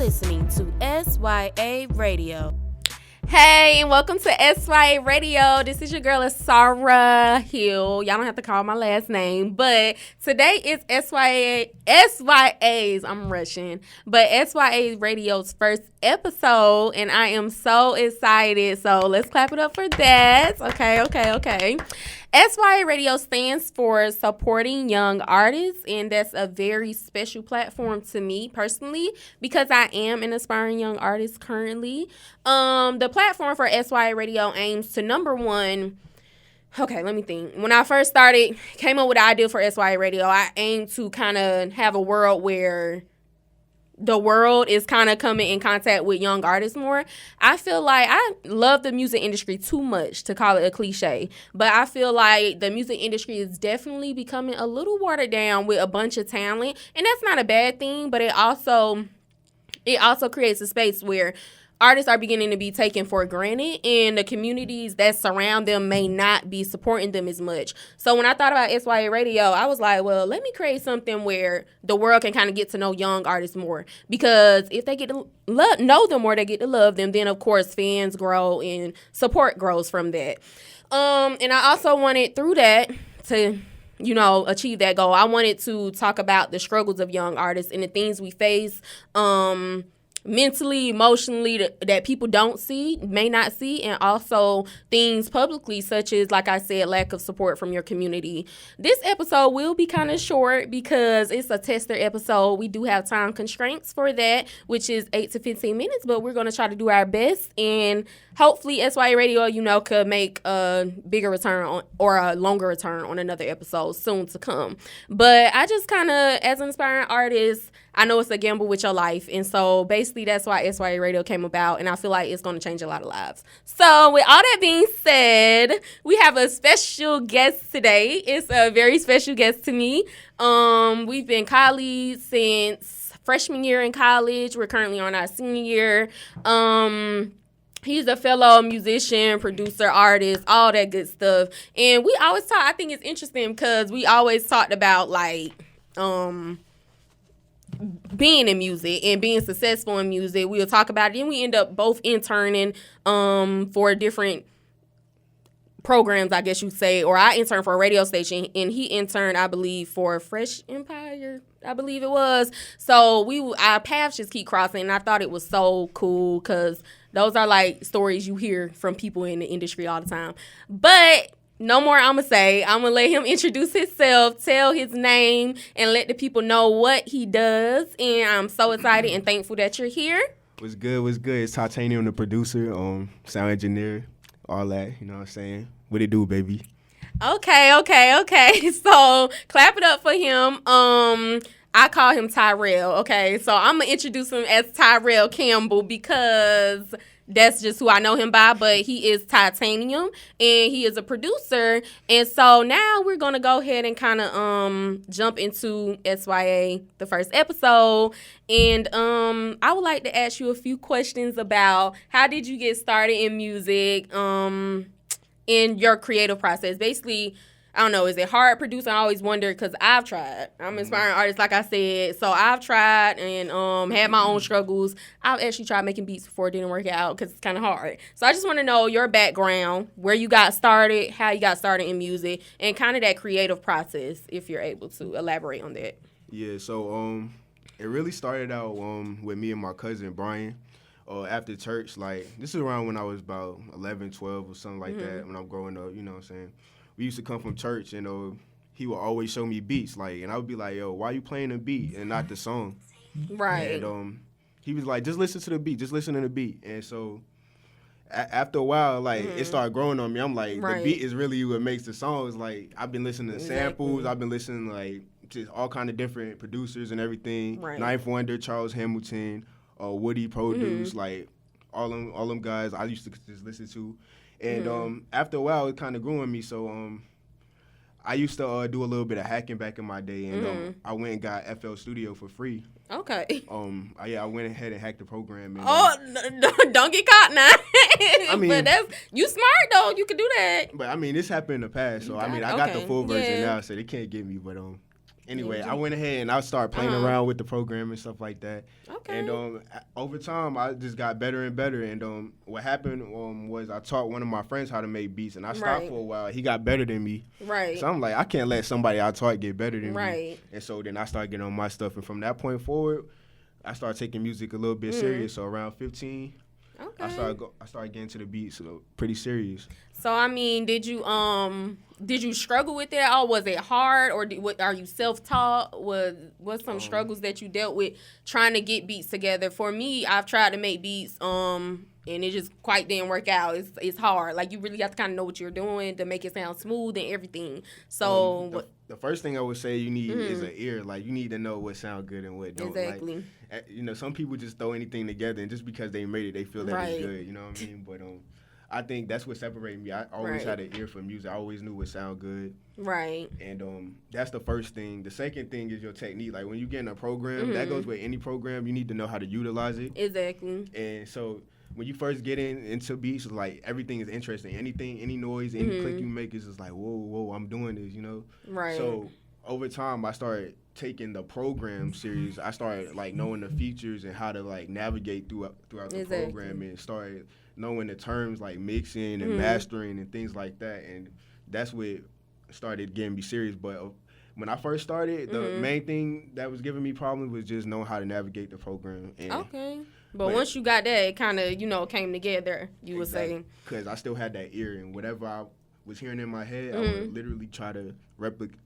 listening to SYA Radio. Hey, and welcome to SYA Radio. This is your girl, Sarah Hill. Y'all don't have to call my last name, but today is SYA's, I'm rushing, but SYA Radio's first episode, and I am so excited. So let's clap it up for that. Okay. SYA Radio stands for Supporting Young Artists, and that's a very special platform to me personally because I am an aspiring young artist currently. The platform for SYA Radio aims to, number one, okay, let me think. When I first came up with the idea for SYA Radio, I aimed to kind of have a world where the world is kind of coming in contact with young artists more. I feel like I love the music industry too much to call it a cliche, but I feel like the music industry is definitely becoming a little watered down with a bunch of talent, and that's not a bad thing, but it also creates a space where artists are beginning to be taken for granted, and the communities that surround them may not be supporting them as much. So when I thought about SYA Radio, I was like, well, let me create something where the world can kind of get to know young artists more. Because if they get to know them more, they get to love them. Then, of course, fans grow and support grows from that. And I also wanted through that to achieve that goal. I wanted to talk about the struggles of young artists and the things we face, mentally, emotionally, that people may not see, and also things publicly, such as, like I said, lack of support from your community. This episode will be kind of short because it's a tester episode. We do have time constraints for that, which is 8 to 15 minutes, but we're going to try to do our best, and hopefully SYA Radio, could make a bigger return or a longer return on another episode soon to come. But I just kind of, as an aspiring artist, I know it's a gamble with your life, and so basically that's why SYA Radio came about, and I feel like it's going to change a lot of lives. So with all that being said, we have a special guest today. It's a very special guest to me. We've been colleagues since freshman year in college. We're currently on our senior year. He's a fellow musician, producer, artist, all that good stuff. And we always talk, I think it's interesting because we always talked about being in music and being successful in music. We'll talk about it, and we end up both interning for different programs, I guess you'd say, or I interned for a radio station, and he interned, I believe, for Fresh Empire, I believe it was. So our paths just keep crossing, and I thought it was so cool because those are like stories you hear from people in the industry all the time. But no more I'm going to say. I'm going to let him introduce himself, tell his name, and let the people know what he does. And I'm so excited and thankful that you're here. What's good? It's Ty-Tanium, the producer, sound engineer, all that, you know what I'm saying? What it do, baby? Okay. So clap it up for him. I call him Tyrrell, okay? So I'm going to introduce him as Tyrrell Campbell because that's just who I know him by, but he is Ty-Tanium, and he is a producer. And so now we're going to go ahead and kind of jump into SYA, the first episode. And I would like to ask you a few questions about how did you get started in music, in your creative process. Basically, I don't know, is it hard producing? I always wonder because I've tried. I'm an aspiring artist, like I said. So I've tried and had my own struggles. I've actually tried making beats before it didn't work out because it's kind of hard. So I just want to know your background, where you got started, how you got started in music, and kind of that creative process, if you're able to elaborate on that. Yeah, so it really started out with me and my cousin, Brian. After church, this is around when I was about 11, 12 or something like that, when I'm growing up, you know what I'm saying? We used to come from church, and he would always show me beats, and I would be like, yo, why you playing the beat and not the song? Right. And he was like, just listen to the beat, just listen to the beat. And so after a while, it started growing on me. I'm like, the beat is really what makes the song. It's like, I've been listening to samples, I've been listening to all kind of different producers and everything. Right. Ninth Wonder, Charles Hamilton, Woody produced, all them guys I used to just listen to. And after a while, it kind of grew on me. So I used to do a little bit of hacking back in my day, and I went and got FL Studio for free. Okay. I went ahead and hacked the program. And, don't get caught now. I mean, but you smart though. You could do that. But I mean, this happened in the past, so I got the full version now, so they can't get me. But Anyway, I went ahead and I started playing around with the program and stuff like that. Okay. And over time, I just got better and better. And what happened was I taught one of my friends how to make beats, and I stopped for a while. He got better than me. Right. So I'm like, I can't let somebody I taught get better than me. Right. And so then I started getting on my stuff. And from that point forward, I started taking music a little bit serious. So around 15, I started getting to the beats pretty serious. So I mean, did you struggle with that, or was it hard, or are you self-taught? What's some struggles that you dealt with trying to get beats together? For me, I've tried to make beats, and it just quite didn't work out. It's hard. Like, you really have to kind of know what you're doing to make it sound smooth and everything. So the first thing I would say you need is an ear. Like, you need to know what sounds good and what don't. Exactly. Like, some people just throw anything together, and just because they made it, they feel that it's good. You know what I mean? But I think that's what separated me. I always had an ear for music. I always knew what sounded good. Right. And that's the first thing. The second thing is your technique. Like, when you get in a program, that goes with any program, you need to know how to utilize it. Exactly. And so when you first get into beats, like, everything is interesting. Any noise, any click you make is just like, whoa, I'm doing this, you know? Right. So over time, I started taking the program serious. I started, like, knowing the features and how to, like, navigate throughout the program, and started knowing the terms like mixing and mastering and things like that. And that's what started getting me serious. But when I first started, the main thing that was giving me problems was just knowing how to navigate the program. And But once you got that, it kind of, came together, you would say. Because I still had that ear, and whatever I was hearing in my head, I would literally try to replicate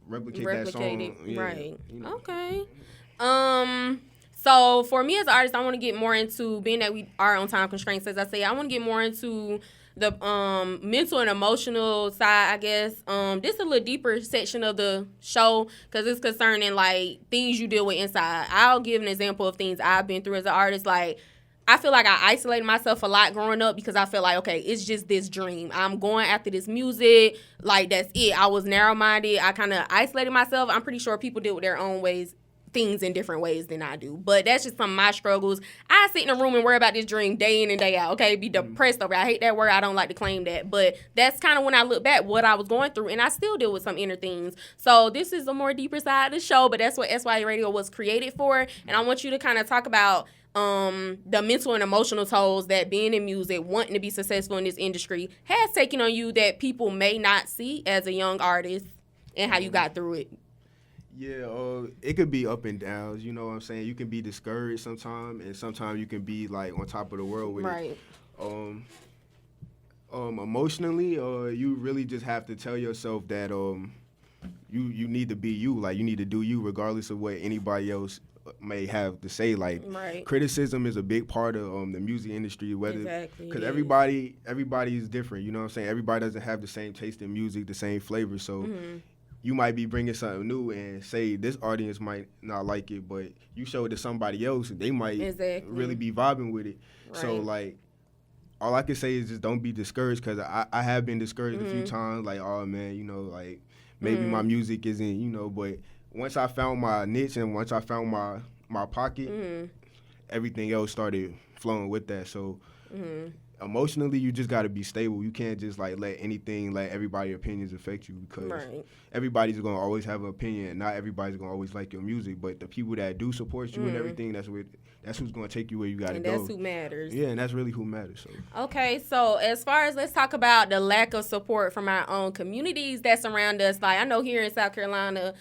that song. It. Yeah, right. You know. Okay. So for me as an artist, I want to get more into, being that we are on time constraints, as I say, I want to get more into the mental and emotional side, I guess. This is a little deeper section of the show because it's concerning, like, things you deal with inside. I'll give an example of things I've been through as an artist. Like, I feel like I isolated myself a lot growing up because I feel like, okay, it's just this dream. I'm going after this music. Like, that's it. I was narrow-minded. I kind of isolated myself. I'm pretty sure people deal with their own things in different ways than I do. But that's just some of my struggles. I sit in a room and worry about this dream day in and day out, okay? Be depressed over it. I hate that word. I don't like to claim that. But that's kind of when I look back what I was going through, and I still deal with some inner things. So this is a more deeper side of the show, but that's what SYA Radio was created for. And I want you to kind of talk about the mental and emotional tolls that being in music, wanting to be successful in this industry, has taken on you that people may not see as a young artist, and how you got through it. Yeah, it could be up and downs, you know what I'm saying? You can be discouraged sometimes, and sometimes you can be, like, on top of the world with it. Emotionally, you really just have to tell yourself that you need to be you. Like, you need to do you regardless of what anybody else may have to say. Like, criticism is a big part of the music industry, because everybody is different, you know what I'm saying? Everybody doesn't have the same taste in music, the same flavor, so you might be bringing something new and say this audience might not like it, but you show it to somebody else, they might really be vibing with it. Right. So, like, all I can say is just don't be discouraged, because I have been discouraged a few times, like, oh, man, you know, like, maybe my music isn't, you know, but once I found my niche and once I found my pocket, everything else started flowing with that. So emotionally, you just got to be stable. You can't just, like, let everybody's opinions affect you, because everybody's going to always have an opinion. Not everybody's going to always like your music, but the people that do support you and everything, that's who's going to take you where you got to go. And that's who matters. Yeah, and that's really who matters. So. Okay, so as far as, let's talk about the lack of support from our own communities that surround us. Like, I know here in South Carolina,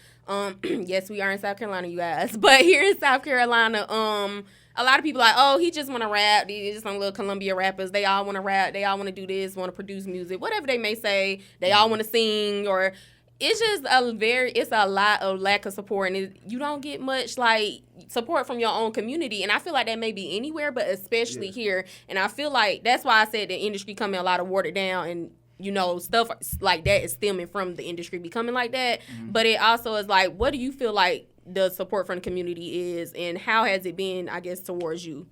yes, we are in South Carolina, you guys, but here in South Carolina, a lot of people like, oh, he just want to rap. These just some little Columbia rappers. They all want to rap. They all want to do this, want to produce music, whatever they may say. They all want to sing, or it's just it's a lot of lack of support, and you don't get much, like, support from your own community. And I feel like that may be anywhere, but especially here. And I feel like that's why I said the industry coming a lot of watered down, and, you know, stuff like that is stemming from the industry becoming like that. But it also is like, what do you feel like the support from the community is, and how has it been, I guess, towards you?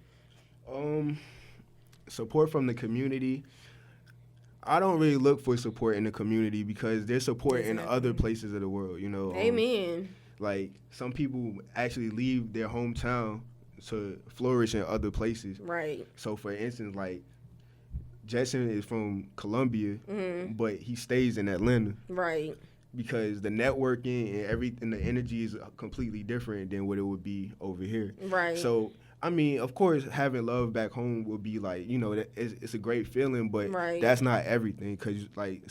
Support from the community, I don't really look for support in the community, because there's support in other places of the world, you know. Amen. Like, some people actually leave their hometown to flourish in other places. Right. So, for instance, like, Jetson is from Columbia, but he stays in Atlanta. Right. because the networking and everything, the energy is completely different than what it would be over here. Right. So, I mean, of course, having love back home would be like, it's a great feeling, but that's not everything. Because, like,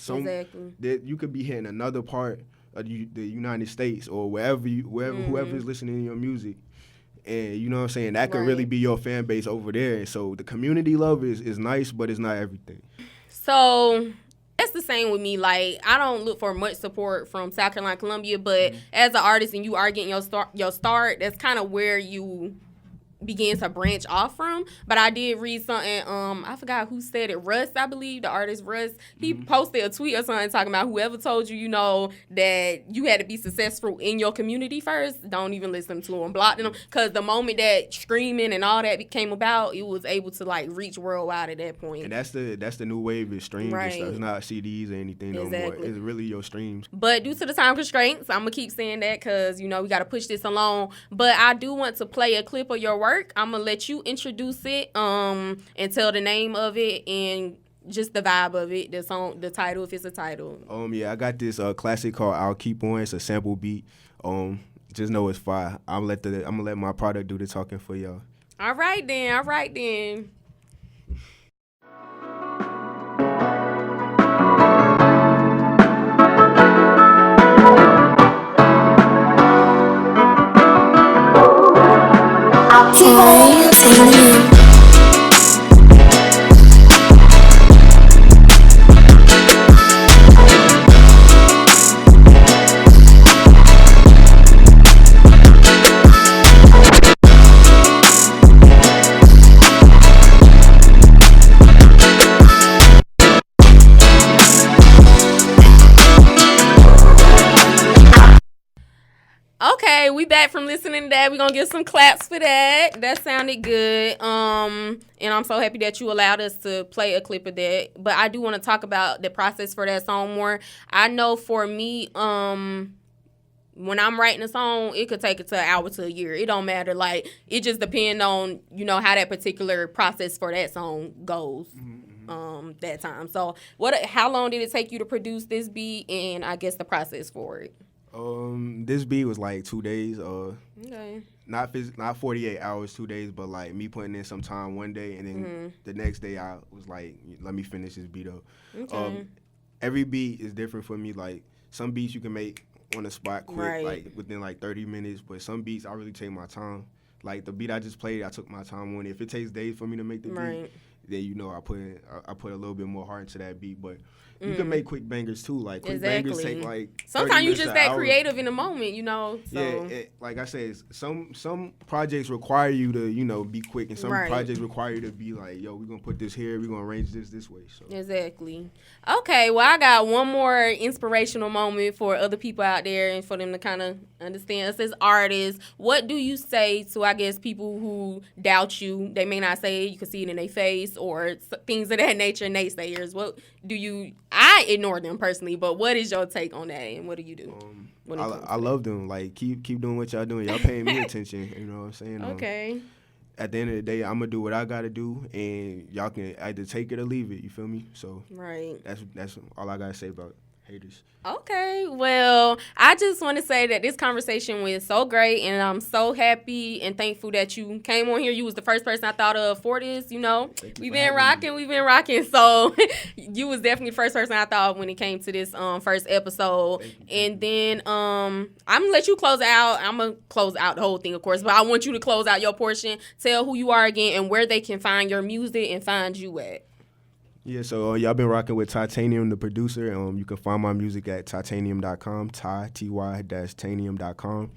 you could be hitting another part of the United States or whoever is listening to your music. And, you know what I'm saying, that could really be your fan base over there. And so the community love is nice, but it's not everything. So that's the same with me. Like, I don't look for much support from South Carolina, Columbia, but as an artist and you are getting your start, that's kind of where you begin to branch off from. But I did read something, I forgot who said it, Russ, I believe, the artist Russ, he posted a tweet or something talking about whoever told you, that you had to be successful in your community first, don't even listen to them, block them, because the moment that streaming and all that came about, it was able to, like, reach worldwide at that point. And that's the new wave is streams and stuff. It's not CDs or anything no more. It's really your streams. But due to the time constraints, I'm going to keep saying that because, we got to push this along. But I do want to play a clip of your work. I'm going to let you introduce it and tell the name of it and just the vibe of it, the song, the title, if it's a title. I got this classic called I'll Keep On. It's a sample beat. Just know it's fire. I'm going to let my product do the talking for y'all. All right then. Ty-Tanium. Okay, we back from listening to that. We're going to get some claps for that. That sounded good. And I'm so happy that you allowed us to play a clip of that. But I do want to talk about the process for that song more. I know for me, when I'm writing a song, it could take it to an hour to a year. It don't matter. Like, it just depends on, how that particular process for that song goes. That time. So how long did it take you to produce this beat and I guess the process for it? This beat was like 2 days. Okay. Not 48 hours, 2 days, but like me putting in some time one day, and then the next day I was like, let me finish this beat up. Okay. Every beat is different for me. Like some beats you can make on the spot quick, like within like 30 minutes, but some beats I really take my time. Like the beat I just played, I took my time on it. If it takes days for me to make the beat, then I put a little bit more heart into that beat, but. You can make quick bangers too. Like quick bangers take like. Sometimes you just that creative in the moment, So. Yeah, like I said, some projects require you to be quick, and some projects require you to be like, yo, we're gonna put this here, we're gonna arrange this way. So. Exactly. Okay, well I got one more inspirational moment for other people out there and for them to kind of understand us as artists. What do you say to I guess people who doubt you? They may not say it, you can see it in their face or things of that nature, naysayers. What do you? I ignore them personally, but what is your take on that, and what do you do? I love them. Like, keep doing what y'all doing. Y'all paying me attention. You know what I'm saying? Okay. At the end of the day, I'm gonna do what I gotta do, and y'all can either take it or leave it. You feel me? So that's all I gotta say about haters. Okay, well, I just want to say that this conversation was so great, and I'm so happy and thankful that you came on here. You was the first person I thought of for this, We've been rocking, so you was definitely the first person I thought of when it came to this first episode. And then I'm going to let you close out. I'm going to close out the whole thing, of course, but I want you to close out your portion. Tell who you are again and where they can find your music and find you at. Yeah, so y'all been rocking with Ty-Tanium, the producer. You can find my music at Ty-Tanium.com, Ty-Tanium.com,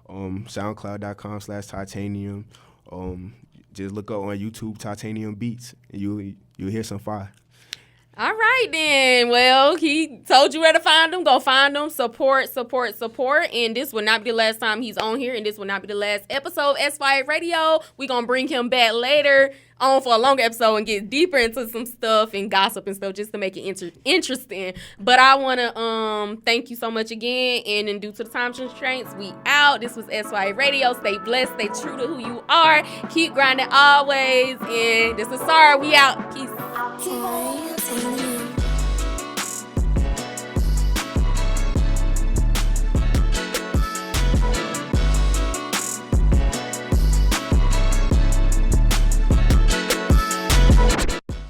SoundCloud.com/Ty-Tanium. Just look up on YouTube Ty-Tanium Beats, and you'll hear some fire. All right, then. Well, he told you where to find him. Go find him. Support. And this will not be the last time he's on here, and this will not be the last episode of SYA Radio. We're going to bring him back later on for a longer episode and get deeper into some stuff and gossip and stuff just to make it interesting. But I want to thank you so much again. And then due to the time constraints, we out. This was SYA Radio. Stay blessed. Stay true to who you are. Keep grinding always. And this is Sarah. We out. Peace.